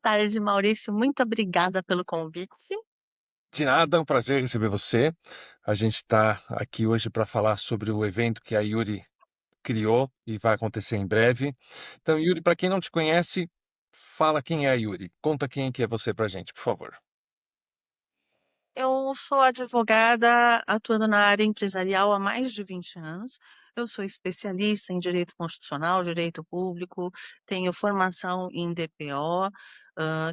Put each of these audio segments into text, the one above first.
tarde, Maurício. Muito obrigada pelo convite. De nada, é um prazer receber você. A gente está aqui hoje para falar sobre o evento que a Yuri criou e vai acontecer em breve. Então, Yuri, para quem não te conhece, fala quem é a Yuri. Conta quem que é você para a gente, por favor. Eu sou advogada atuando na área empresarial há mais de 20 anos. Eu sou especialista em direito constitucional, direito público, tenho formação em DPO,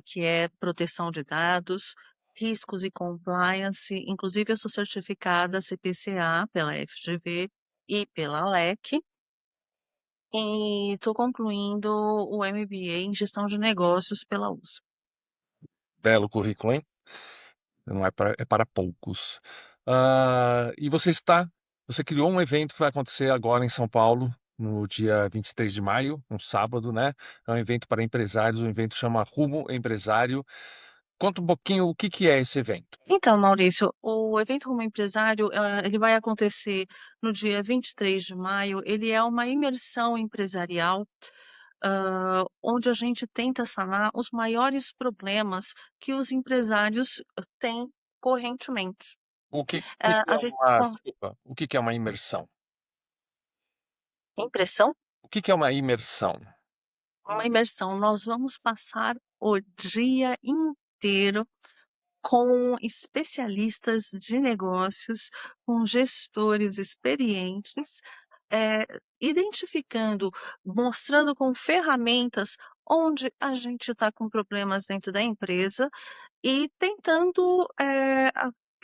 que é proteção de dados, riscos e compliance. Inclusive, eu sou certificada CPCA pela FGV e pela LEC. E estou concluindo o MBA em gestão de negócios pela USP. Belo currículo, hein? Não é para poucos. E você criou um evento que vai acontecer agora em São Paulo, no dia 23 de maio, um sábado, né? É um evento para empresários, o evento chama Rumo Empresário. Conta um pouquinho o que que é esse evento. Então, Maurício, o evento Rumo Empresário, ele vai acontecer no dia 23 de maio. Ele é uma imersão empresarial, onde a gente tenta sanar os maiores problemas que os empresários têm correntemente. O que que A é gente, desculpa, o que que é uma imersão? impressão, O que que é uma imersão? uma imersão, nós vamos passar o dia inteiro com especialistas de negócios, com gestores experientes, identificando, mostrando com ferramentas onde a gente está com problemas dentro da empresa e tentando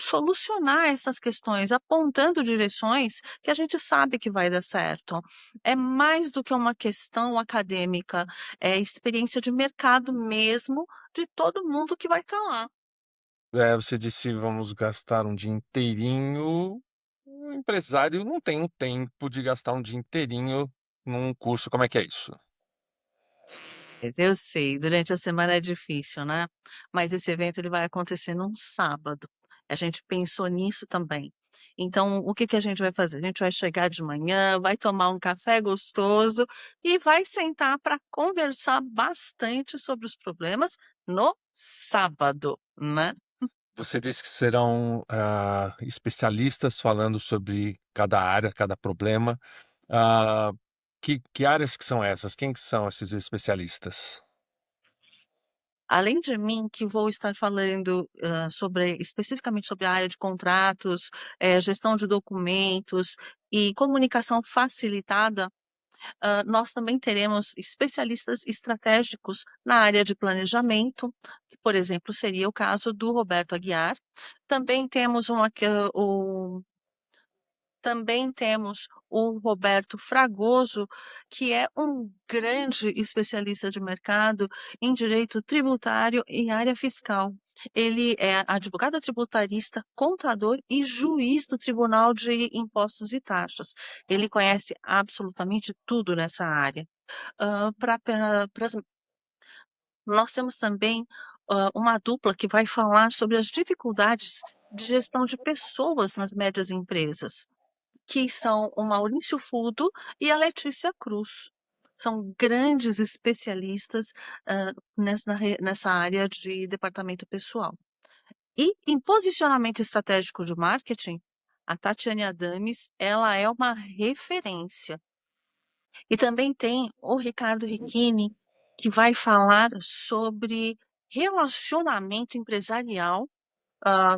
solucionar essas questões, apontando direções que a gente sabe que vai dar certo. É mais do que uma questão acadêmica, é experiência de mercado mesmo de todo mundo que vai estar lá. Você disse vamos gastar um dia inteirinho. O empresário não tem o tempo de gastar um dia inteirinho num curso. Como é que é isso? Eu sei, durante a semana é difícil, né? Mas esse evento ele vai acontecer num sábado. A gente pensou nisso também. Então, o que que a gente vai fazer? A gente vai chegar de manhã, vai tomar um café gostoso e vai sentar para conversar bastante sobre os problemas no sábado, né? Você disse que serão especialistas falando sobre cada área, cada problema. Ah, que áreas que são essas? Quem que são esses especialistas? Além de mim, que vou estar falando especificamente sobre a área de contratos, gestão de documentos e comunicação facilitada, nós também teremos especialistas estratégicos na área de planejamento, que, por exemplo, seria o caso do Roberto Aguiar. Também temos também temos o Roberto Fragoso, que é um grande especialista de mercado em direito tributário e área fiscal. Ele é advogado tributarista, contador e juiz do Tribunal de Impostos e Taxas. Ele conhece absolutamente tudo nessa área. Ah, pra- pra- pras- Nós temos também uma dupla que vai falar sobre as dificuldades de gestão de pessoas nas médias empresas, que são o Maurício Fudo e a Letícia Cruz. São grandes especialistas nessa área de departamento pessoal. E em posicionamento estratégico de marketing, a Tatiane Adames, ela é uma referência. E também tem o Ricardo Ricchini, que vai falar sobre relacionamento empresarial, ah,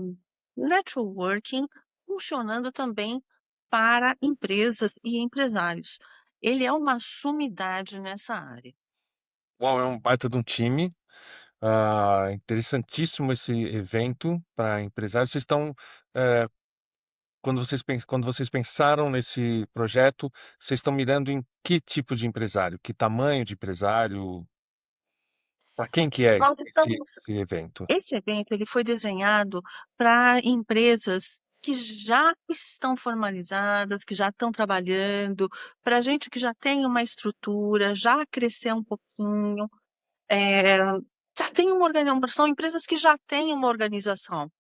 networking, funcionando também para empresas e empresários. Ele é uma sumidade nessa área. Uau, é um baita de um time. Interessantíssimo esse evento para empresários. Eh, quando vocês pensaram nesse projeto, vocês estão mirando em que tipo de empresário? Que tamanho de empresário? Para quem que é Nós esse, estamos esse evento? Esse evento ele foi desenhado para empresas que já estão formalizadas, que já estão trabalhando, para gente que já tem uma estrutura, já cresceu um pouquinho, eh, já tem uma organização, são empresas que já têm uma organização.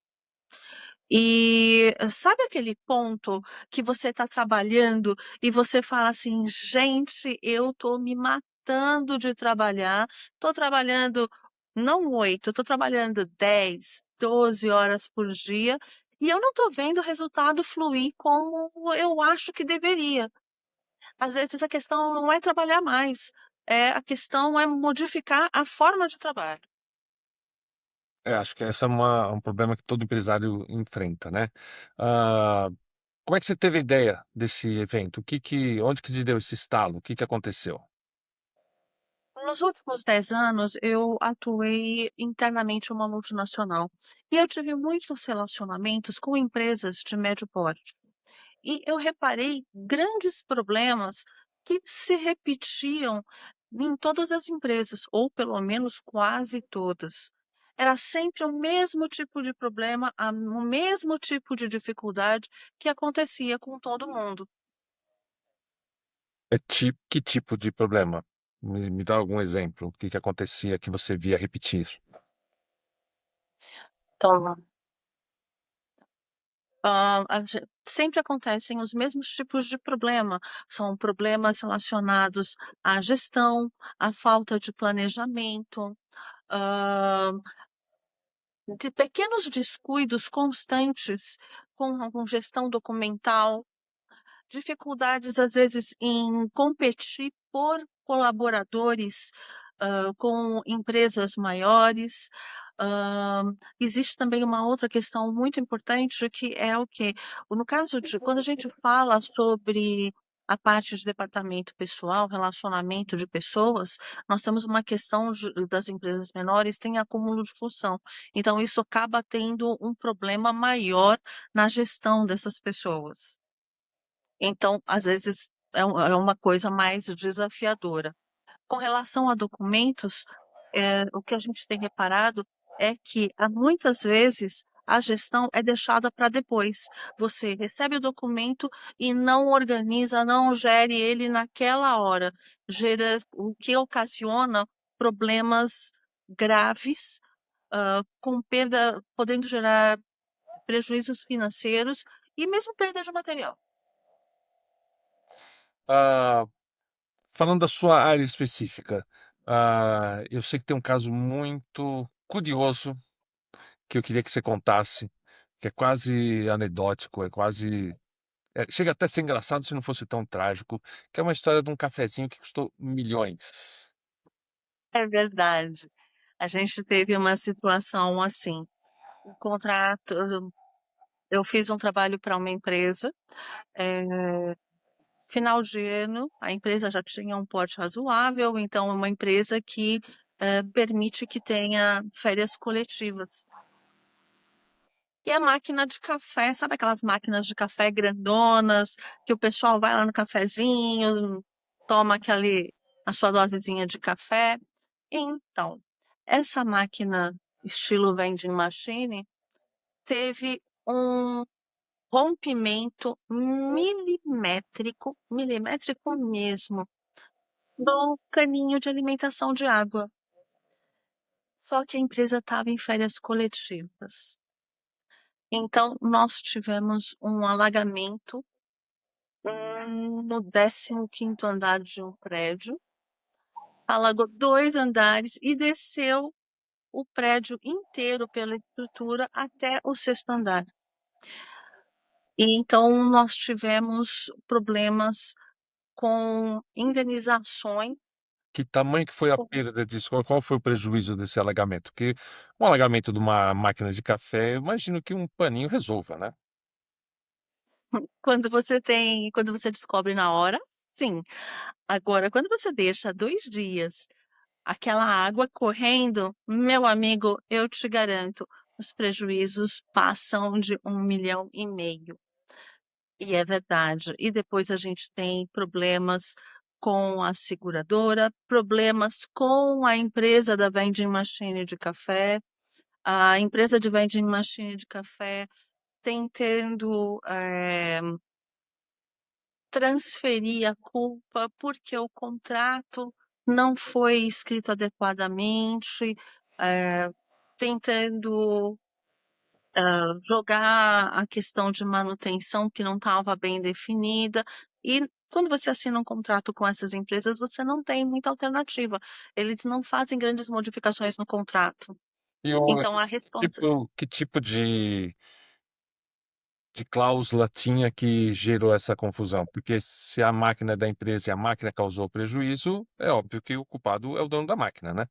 E sabe aquele ponto que você está trabalhando e você fala assim, gente, eu estou me matando de trabalhar, estou trabalhando não 8, eu estou trabalhando 10, 12 horas por dia e eu não estou vendo o resultado fluir como eu acho que deveria. Às vezes a questão não é trabalhar mais, a questão é modificar a forma de trabalho. Acho que esse é um problema que todo empresário enfrenta, né? Ah, como é que você teve a ideia desse evento? Onde que te deu esse estalo? O que que aconteceu? Nos últimos 10 anos, eu atuei internamente em uma multinacional e eu tive muitos relacionamentos com empresas de médio porte. E eu reparei grandes problemas que se repetiam em todas as empresas, ou pelo menos quase todas. Era sempre o mesmo tipo de problema, o mesmo tipo de dificuldade que acontecia com todo mundo. Que tipo de problema? Me dá algum exemplo. O que que acontecia que você via repetir? Então, sempre acontecem os mesmos tipos de problema. São problemas relacionados à gestão, à falta de planejamento, ah, de pequenos descuidos constantes com gestão documental, dificuldades, às vezes, em competir por colaboradores, com empresas maiores. Existe também uma outra questão muito importante que é o quê? No caso de quando a gente fala sobre a parte de departamento pessoal, relacionamento de pessoas, nós temos uma questão das empresas menores, tem acúmulo de função. Então, isso acaba tendo um problema maior na gestão dessas pessoas. Então, às vezes, é uma coisa mais desafiadora. Com relação a documentos, o que a gente tem reparado é que, muitas vezes, a gestão é deixada para depois. Você recebe o documento e não organiza, não gere ele naquela hora, o que ocasiona problemas graves, com perda, podendo gerar prejuízos financeiros e mesmo perda de material. Ah, falando da sua área específica, eu sei que tem um caso muito curioso que eu queria que você contasse, que é quase anedótico, chega até a ser engraçado se não fosse tão trágico, que é uma história de um cafezinho que custou milhões. É verdade. A gente teve uma situação assim, o contrato eu fiz um trabalho para uma empresa, final de ano, a empresa já tinha um porte razoável, então é uma empresa que, permite que tenha férias coletivas. E a máquina de café, sabe aquelas máquinas de café grandonas, que o pessoal vai lá no cafezinho, toma a sua dosezinha de café? Então, essa máquina estilo vending machine teve um rompimento milimétrico, milimétrico mesmo, do caninho de alimentação de água. Só que a empresa estava em férias coletivas. Então, nós tivemos um alagamento no 15º andar de um prédio, alagou 2 andares e desceu o prédio inteiro pela estrutura até o 6º andar. E então nós tivemos problemas com indenizações. Que tamanho que foi a perda disso? Qual foi o prejuízo desse alagamento? Porque um alagamento de uma máquina de café, eu imagino que um paninho resolva, né? Quando você descobre na hora, sim. Agora, quando você deixa 2 dias aquela água correndo, meu amigo, eu te garanto, os prejuízos passam de 1,5 milhão. E é verdade. E depois a gente tem problemas com a seguradora, problemas com a empresa da vending machine de café. A empresa de vending machine de café tentando transferir a culpa porque o contrato não foi escrito adequadamente, eh, tentando jogar a questão de manutenção que não estava bem definida, e Quando você assina um contrato com essas empresas, você não tem muita alternativa. Eles não fazem grandes modificações no contrato. E Então, a responsa que tipo de cláusula tinha que gerou essa confusão? Porque se a máquina é da empresa e a máquina causou prejuízo, é óbvio que o culpado é o dono da máquina, né?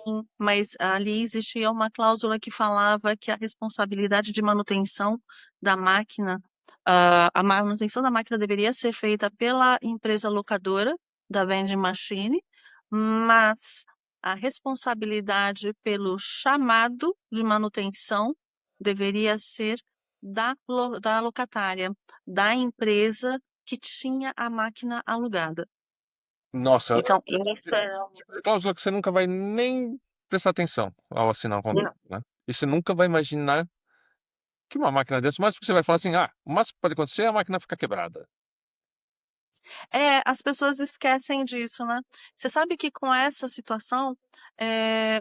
Sim, mas ali existia uma cláusula que falava que a responsabilidade de manutenção da máquina, a manutenção da máquina deveria ser feita pela empresa locadora da vending machine, mas a responsabilidade pelo chamado de manutenção deveria ser da locatária, da empresa que tinha a máquina alugada. Nossa, é Então, o isso é tipo de cláusula que você nunca vai nem prestar atenção ao assinar um contrato, né? E você nunca vai imaginar que uma máquina dessa, mas você vai falar assim, ah, o máximo que pode acontecer é a máquina ficar quebrada. É, as pessoas esquecem disso, né? Você sabe que com essa situação,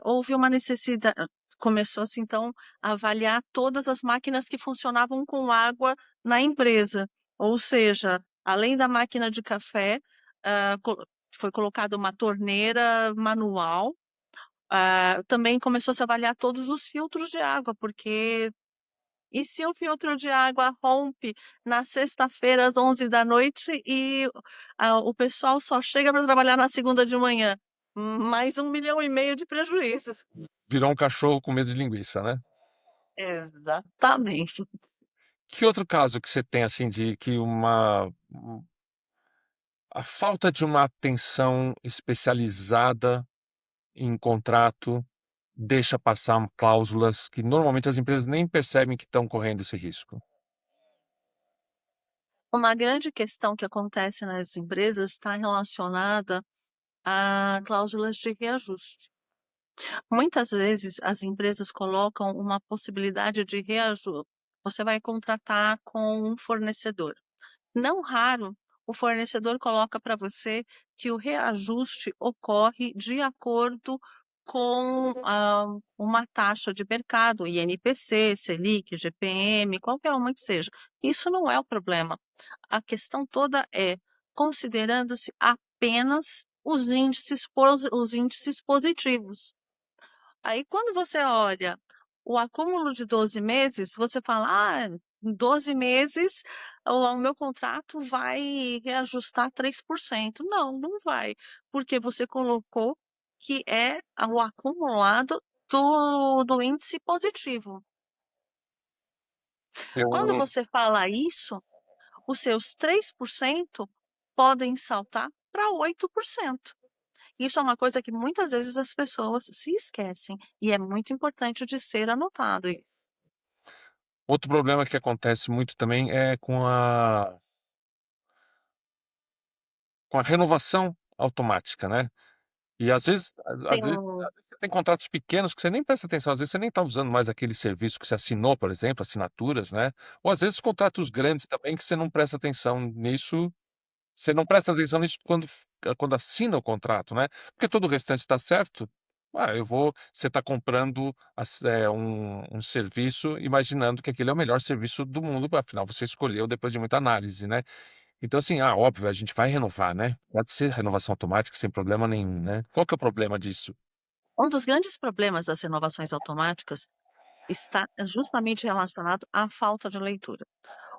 houve uma necessidade, começou-se então a avaliar todas as máquinas que funcionavam com água na empresa. Ou seja, além da máquina de café, foi colocada uma torneira manual. Também começou-se a avaliar todos os filtros de água, porque e se o filtro de água rompe na sexta-feira às 11 da noite e o pessoal só chega para trabalhar na segunda de manhã? Mais 1,5 milhão de prejuízo. Virou um cachorro com medo de linguiça, né? Exatamente. Que outro caso que você tem assim de que a falta de uma atenção especializada em contrato deixa passar cláusulas que normalmente as empresas nem percebem que estão correndo esse risco. Uma grande questão que acontece nas empresas está relacionada a cláusulas de reajuste. Muitas vezes as empresas colocam uma possibilidade de reajuste. Você vai contratar com um fornecedor. Não raro, o fornecedor coloca para você que o reajuste ocorre de acordo com uma taxa de mercado, INPC, Selic, GPM, qualquer uma que seja. Isso não é o problema. A questão toda é considerando-se apenas os índices positivos. Aí, quando você olha o acúmulo de 12 meses, você fala, em 12 meses o meu contrato vai reajustar 3%. Não, não vai, porque você colocou que é o acumulado do índice positivo. Quando Eu, você fala isso, os seus 3% podem saltar para 8%. Isso é uma coisa que muitas vezes as pessoas se esquecem e é muito importante de ser anotado. outro problema que acontece muito também é com a renovação automática, né? E Tem às vezes você tem contratos pequenos que você nem presta atenção, às vezes você nem está usando mais aquele serviço que você assinou, por exemplo, assinaturas, né? Ou às vezes contratos grandes também que você não presta atenção nisso, você não presta atenção nisso quando assina o contrato, né? Porque todo o restante está certo. Você está comprando um serviço imaginando que aquele é o melhor serviço do mundo, afinal você escolheu depois de muita análise, né? Então, assim, óbvio, a gente vai renovar, né? Pode ser renovação automática sem problema nenhum, né? Qual que é o problema disso? um dos grandes problemas das renovações automáticas está justamente relacionado à falta de leitura.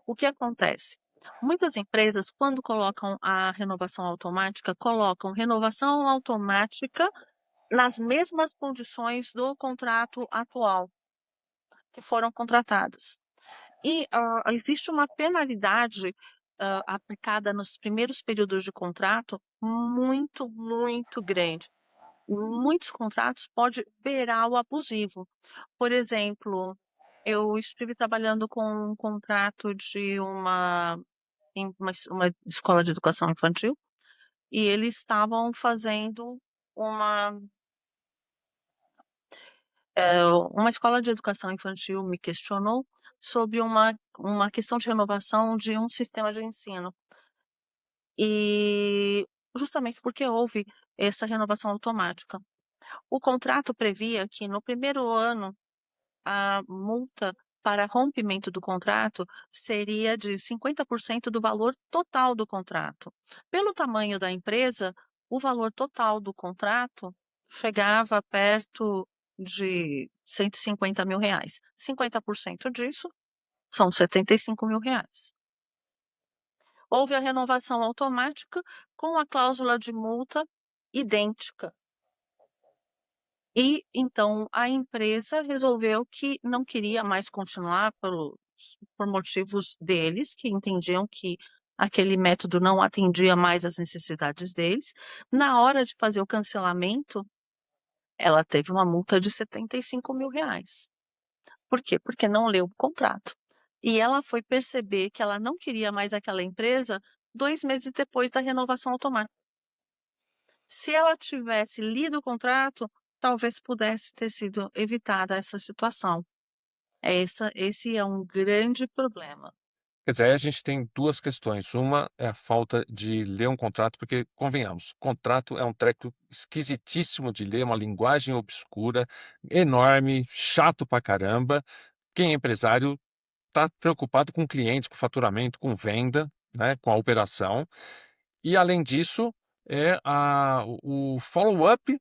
O que acontece? Muitas empresas, quando colocam a renovação automática, colocam renovação automática nas mesmas condições do contrato atual que foram contratadas. E existe uma penalidade aplicada nos primeiros períodos de contrato muito, muito grande. Muitos contratos pode beirar o abusivo. Por exemplo, eu estive trabalhando com um contrato de uma escola de educação infantil e eles estavam fazendo uma, uma escola de educação infantil me questionou sobre uma questão de renovação de um sistema de ensino. E justamente porque houve essa renovação automática. O contrato previa que no primeiro ano a multa para rompimento do contrato seria de 50% do valor total do contrato. Pelo tamanho da empresa, o valor total do contrato chegava perto de R$ 150.000. 50% disso são R$ 75.000. Houve a renovação automática com a cláusula de multa idêntica. E então a empresa resolveu que não queria mais continuar por motivos deles, que entendiam que aquele método não atendia mais às necessidades deles. Na hora de fazer o cancelamento, ela teve uma multa de R$ 75.000. Por quê? Porque não leu o contrato. E ela foi perceber que ela não queria mais aquela empresa 2 meses depois da renovação automática. Se ela tivesse lido o contrato, talvez pudesse ter sido evitada essa situação. Esse é um grande problema. Quer dizer, aí a gente tem duas questões. Uma é a falta de ler um contrato, porque, convenhamos, contrato é um treco esquisitíssimo de ler, uma linguagem obscura, enorme, chato pra caramba. Quem é empresário está preocupado com o cliente, com o faturamento, com venda, né, com a operação. E, além disso, o follow-up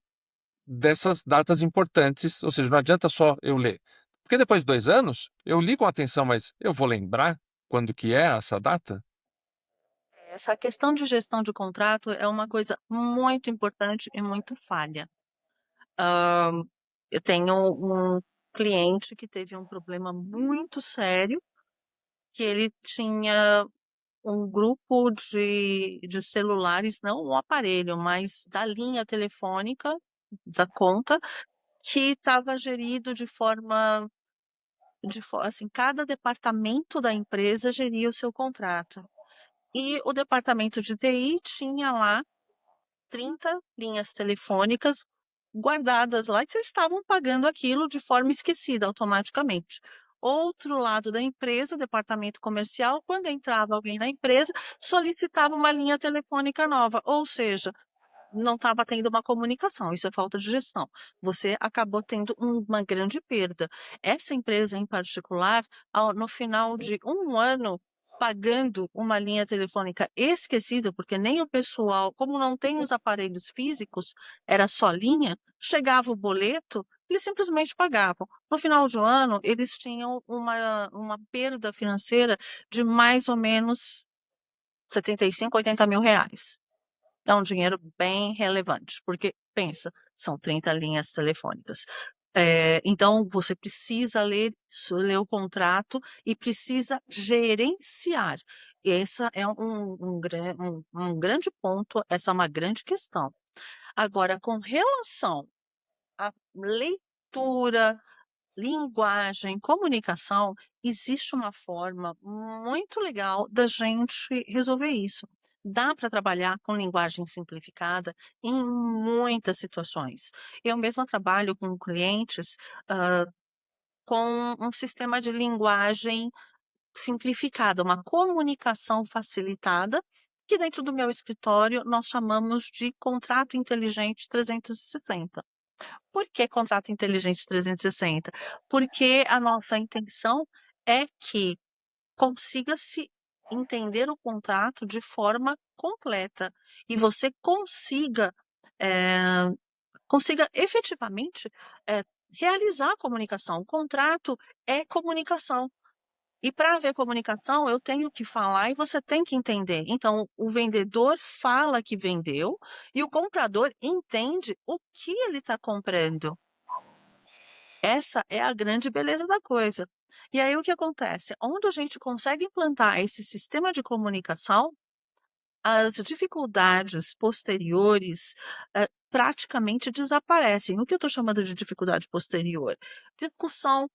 dessas datas importantes, ou seja, não adianta só eu ler. Porque depois de 2 anos, eu li com atenção, mas eu vou lembrar quando que é essa data? Essa questão de gestão de contrato é uma coisa muito importante e muito falha. Eu tenho um cliente que teve um problema muito sério, que ele tinha um grupo de celulares, não o aparelho, mas da linha telefônica da conta, que estava gerido assim, cada departamento da empresa geria o seu contrato. E o departamento de TI tinha lá 30 linhas telefônicas guardadas lá que eles estavam pagando aquilo de forma esquecida automaticamente. Outro lado da empresa, o departamento comercial, quando entrava alguém na empresa, solicitava uma linha telefônica nova, ou seja, não estava tendo uma comunicação, isso é falta de gestão. Você acabou tendo uma grande perda. Essa empresa em particular, no final de um ano, pagando uma linha telefônica esquecida, porque nem o pessoal, como não tem os aparelhos físicos, era só linha, chegava o boleto, eles simplesmente pagavam. No final do ano, eles tinham uma perda financeira de mais ou menos 75, R$ 80.000. É um dinheiro bem relevante, porque pensa, são 30 linhas telefônicas. Então, você precisa ler o contrato e precisa gerenciar. Esse é um grande ponto, essa é uma grande questão. Agora, com relação à leitura, linguagem, comunicação, existe uma forma muito legal da gente resolver isso. Dá para trabalhar com linguagem simplificada em muitas situações. Eu mesma trabalho com clientes, com um sistema de linguagem simplificada, uma comunicação facilitada, que dentro do meu escritório nós chamamos de contrato inteligente 360. Por que contrato inteligente 360? Porque a nossa intenção é que consiga-se entender o contrato de forma completa e você eh, consiga efetivamente, realizar a comunicação. O contrato é comunicação. E para haver comunicação, eu tenho que falar e você tem que entender. Então, o vendedor fala que vendeu e o comprador entende o que ele está comprando. Essa é a grande beleza da coisa. E aí o que acontece? Onde a gente consegue implantar esse sistema de comunicação, as dificuldades posteriores praticamente desaparecem. O que eu estou chamando de dificuldade posterior? Discussão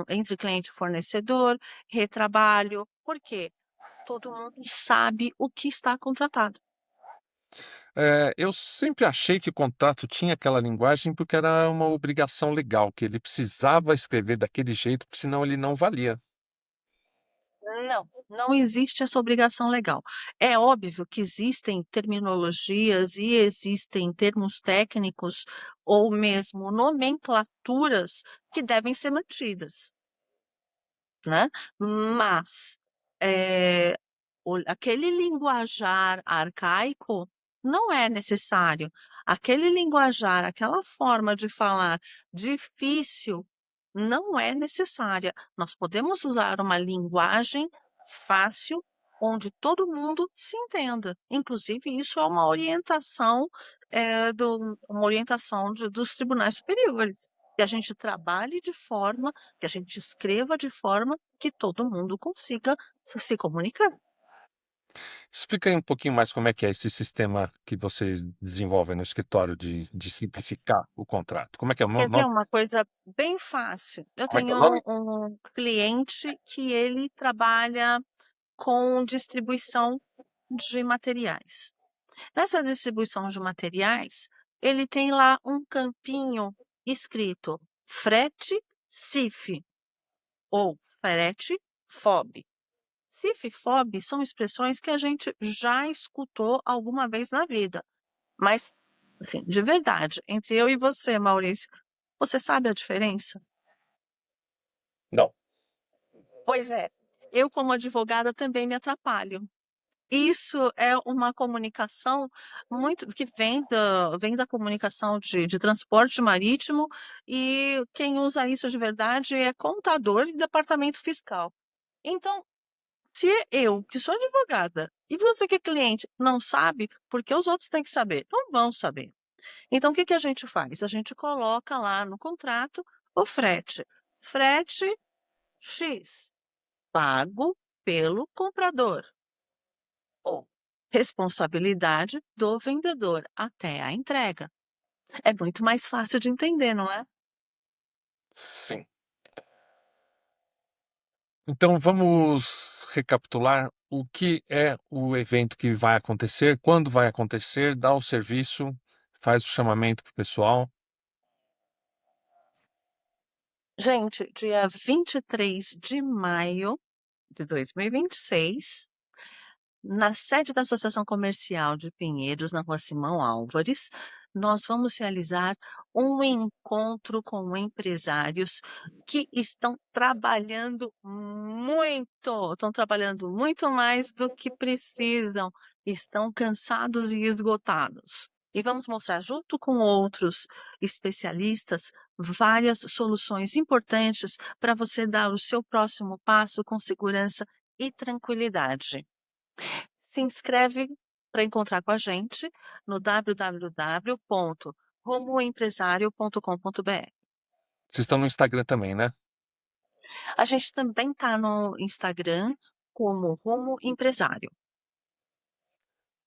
entre cliente e fornecedor, retrabalho. Por quê? Todo mundo sabe o que está contratado. Eu sempre achei que o contrato tinha aquela linguagem porque era uma obrigação legal, que ele precisava escrever daquele jeito, porque senão ele não valia. Não existe essa obrigação legal. É óbvio que existem terminologias e existem termos técnicos ou mesmo nomenclaturas que devem ser mantidas, né? Mas eh, aquele linguajar arcaico não é necessário. Aquele linguajar, aquela forma de falar difícil, não é necessária. Nós podemos usar uma linguagem fácil, onde todo mundo se entenda. Inclusive, isso é uma orientação, uma orientação dos tribunais superiores. Que a gente trabalhe de forma, que a gente escreva de forma que todo mundo consiga se comunicar. Explica aí um pouquinho mais como é que é esse sistema que vocês desenvolvem no escritório de simplificar o contrato. Como é que é o Quer ver nome? uma coisa bem fácil? Eu Como é que é o tenho nome? um cliente que ele trabalha com distribuição de materiais. Nessa distribuição de materiais, ele tem lá um campinho escrito frete CIF ou frete FOB. CIF e FOB são expressões que a gente já escutou alguma vez na vida, mas, assim, de verdade, entre eu e você, Maurício, você sabe a diferença? Não. Pois é, eu como advogada também me atrapalho. Isso é uma comunicação muito que vem da comunicação de transporte marítimo, e quem usa isso de verdade é contador e departamento fiscal. Então, se eu, que sou advogada, e você que é cliente, não sabe, porque os outros têm que saber? Não vão saber. Então, o que que a gente faz? A gente coloca lá no contrato o frete. Frete X, pago pelo comprador, ou responsabilidade do vendedor até a entrega. É muito mais fácil de entender, não é? Sim. Então vamos recapitular o que é o evento que vai acontecer, quando vai acontecer, dá o serviço, faz o chamamento para o pessoal. Gente, dia 23 de maio de 2026, na sede da Associação Comercial de Pinheiros, na Rua Simão Álvares, nós vamos realizar um encontro com empresários que estão trabalhando muito mais do que precisam, estão cansados e esgotados. E vamos mostrar, junto com outros especialistas, várias soluções importantes para você dar o seu próximo passo com segurança e tranquilidade. Se inscreve para encontrar com a gente no www.rumoempresario.com.br. Vocês estão no Instagram também, né? A gente também está no Instagram como Rumo Empresário.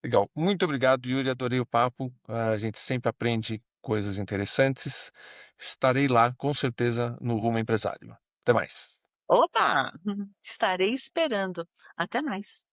Legal. Muito obrigado, Yuri. Adorei o papo. A gente sempre aprende coisas interessantes. Estarei lá, com certeza, no Rumo Empresário. Até mais. Opa! Estarei esperando. Até mais.